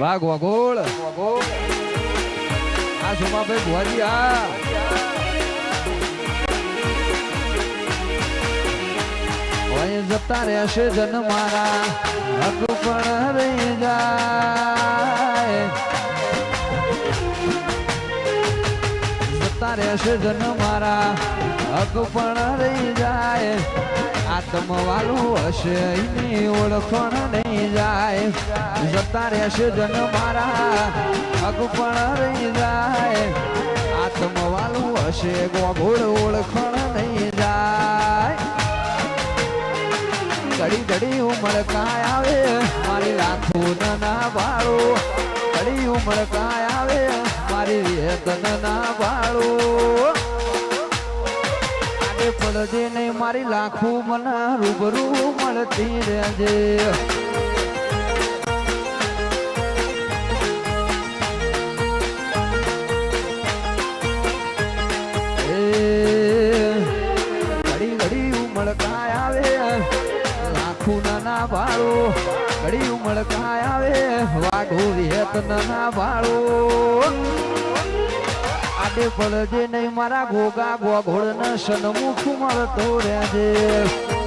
વાઘ વગોળ આ સોમાભાઈ ભુવાજી જતા રહેશે જન મારા હક પણ રહી જાય જતા રહેશે જન મારા હક પણ રહી જાય આત્મવાળું હશે એની ઓળખણ નહીં જાય જતા રહેશે જન મારા હક પણ રહી જાય આત્મવાળું હશે ગોગોળ ઓળખણ નહીં જાય ઘડી ઘડી ઉમળકાય આવે મારી લાખું ના ભાળો ઘડી ઉમળકાય આવે મારી વેતન ના ભાળો આગે પડજે નહીં મારી લાખું મને રૂબરૂ મળતી રહેજે ઘડી ઘડી ઉમળકાય આવે ના ભાળો ઘડી ઉમળકાય આવે વાઘો વેત ના ભાળો આડે પડજે નહીં મારા ગોગા ગોઘોળ ને સન્મુખ મળતો રહેજે